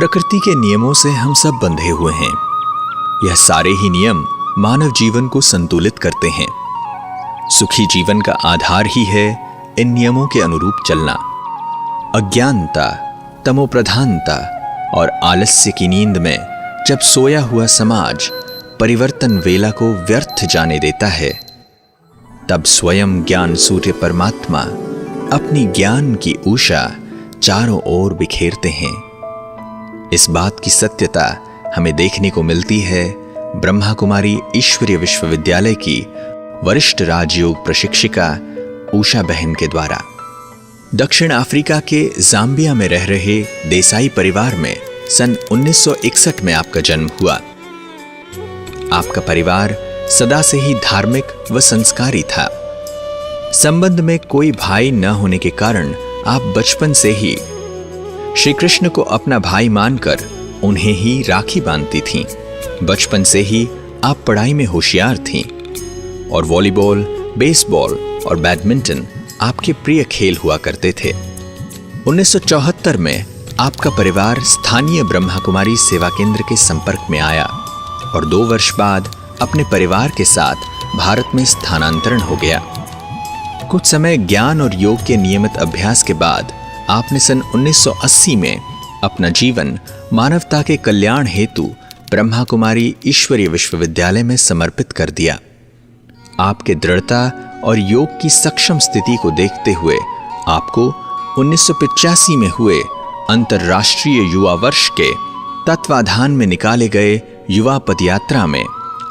प्रकृति के नियमों से हम सब बंधे हुए हैं। यह सारे ही नियम मानव जीवन को संतुलित करते हैं। सुखी जीवन का आधार ही है इन नियमों के अनुरूप चलना। अज्ञानता, तमोप्रधानता और आलस्य की नींद में जब सोया हुआ समाज परिवर्तन वेला को व्यर्थ जाने देता है, तब स्वयं ज्ञान सूर्य परमात्मा अपनी ज्ञान की ऊषा चारों ओर बिखेरते हैं। इस बात की सत्यता हमें देखने को मिलती है ब्रह्मा कुमारी ईश्वरीय विश्वविद्यालय की वरिष्ठ राजयोग प्रशिक्षिका उषा बहन के द्वारा। दक्षिण अफ्रीका के जाम्बिया में रह रहे देसाई परिवार में सन 1961 में आपका जन्म हुआ। आपका परिवार सदा से ही धार्मिक व संस्कारी था। संबंध में कोई भाई न होने के कारण आप बचपन से ही श्री कृष्ण को अपना भाई मानकर उन्हें ही राखी बांधती थीं। बचपन से ही आप पढ़ाई में होशियार थीं और वॉलीबॉल, बेसबॉल और बैडमिंटन आपके प्रिय खेल हुआ करते थे। 1974 में आपका परिवार स्थानीय ब्रह्मा कुमारी सेवा केंद्र के संपर्क में आया और 2 वर्ष बाद अपने परिवार के साथ भारत में स्थानांतरण हो गया। कुछ समय ज्ञान और योग के नियमित अभ्यास के बाद आपने सन 1980 में अपना जीवन मानवता के कल्याण हेतु ब्रह्मा कुमारी ईश्वरीय विश्वविद्यालय में समर्पित कर दिया। आपके दृढ़ता और योग की सक्षम स्थिति को देखते हुए आपको 1985 में हुए अंतर्राष्ट्रीय युवा वर्ष के तत्वाधान में निकाले गए युवा पदयात्रा में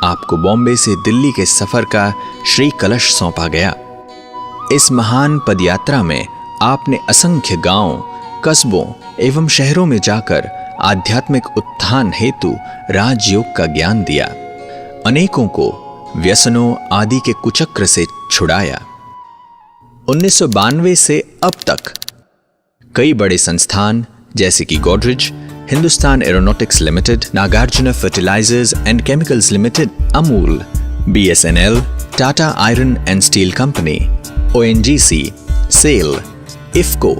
आपको बॉम्बे से दिल्ली के सफर का श्री कलश सौंपा गया। इस महान पदयात्रा में आपने असंख्य गांवों, कस्बों एवं शहरों में जाकर आध्यात्मिक उत्थान हेतु राजयोग का ज्ञान दिया। अनेकों को व्यसनों आदि के कुचक्र से छुड़ाया। 1992 से अब तक कई बड़े संस्थान जैसे कि Godrej, Hindustan aeronautics limited, Nagarjuna fertilizers and chemicals limited, Amul, BSNL, Tata iron and steel company, ONGC, SAIL, IFFCO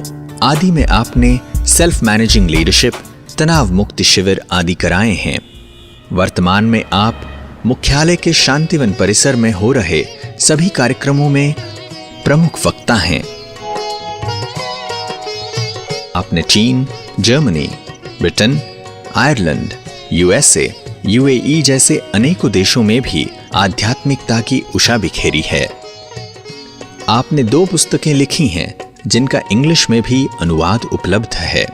आदि में आपने सेल्फ मैनेजिंग लीडरशिप, तनाव मुक्ति शिविर आदि कराए हैं। वर्तमान में आप मुख्यालय के शांतिवन परिसर में हो रहे सभी कार्यक्रमों में प्रमुख वक्ता हैं। आपने चीन, Germany, Britain, Ireland, USA, UAE जैसे अनेकों देशों में भी आध्यात्मिकता की उषा बिखेरी है। आपने 2 पुस्तकें लिखी हैं जिनका इंग्लिश में भी अनुवाद उपलब्ध है।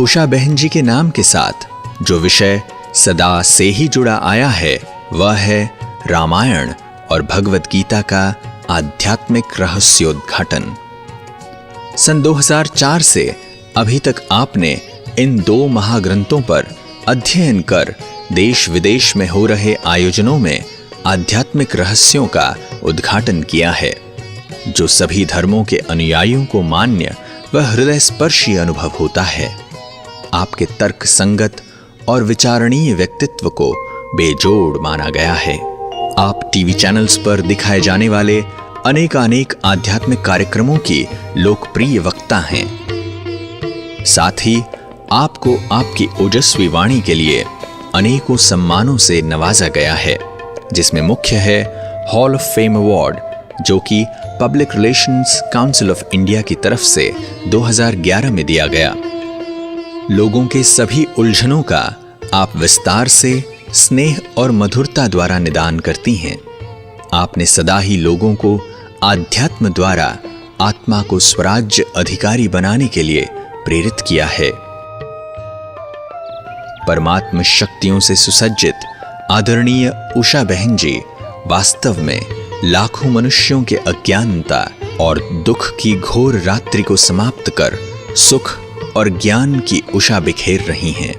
उषा बहन जी के नाम के साथ जो विषय सदा से ही जुड़ा आया है वह है रामायण और भगवत गीता का आध्यात्मिक रहस्योद्घाटन। सन 2004 से अभी तक आपने इन 2 महाग्रंथों पर अध्ययन कर देश विदेश में हो रहे आयोजनों में आध्यात्मिक रहस्यों का उद्घाटन किया है, जो सभी धर्मों के अनुयायियों को मान्य व हृदय स्पर्शी अनुभव होता है। आपके तर्क संगत और विचारणीय व्यक्तित्व को बेजोड़ माना गया है। आप टीवी चैनल्स पर दिखाए जाने वाले अनेकानेक आध्यात्मिक कार्यक्रमों की लोकप्रिय वक्ता हैं। साथ ही आपको आपकी ओजस्वी वाणी के लिए अनेकों सम्मानों से नवाजा गया है, जिसमें मुख्य है हॉल ऑफ फेम अवार्ड, जो कि public relations council of India की तरफ से 2011 में दिया गया। लोगों के सभी उलझनों का आप विस्तार से स्नेह और मधुरता द्वारा निदान करती हैं। आपने सदा ही लोगों को आध्यात्म द्वारा आत्मा को स्वराज्य अधिकारी बनाने के लिए प्रेरित किया है। परमात्म शक्तियों से सुसज्जित आदरणीय उषा बहन जी वास्तव में लाखों मनुष्यों के अज्ञानता और दुख की घोर रात्रि को समाप्त कर सुख और ज्ञान की उषा बिखेर रही हैं।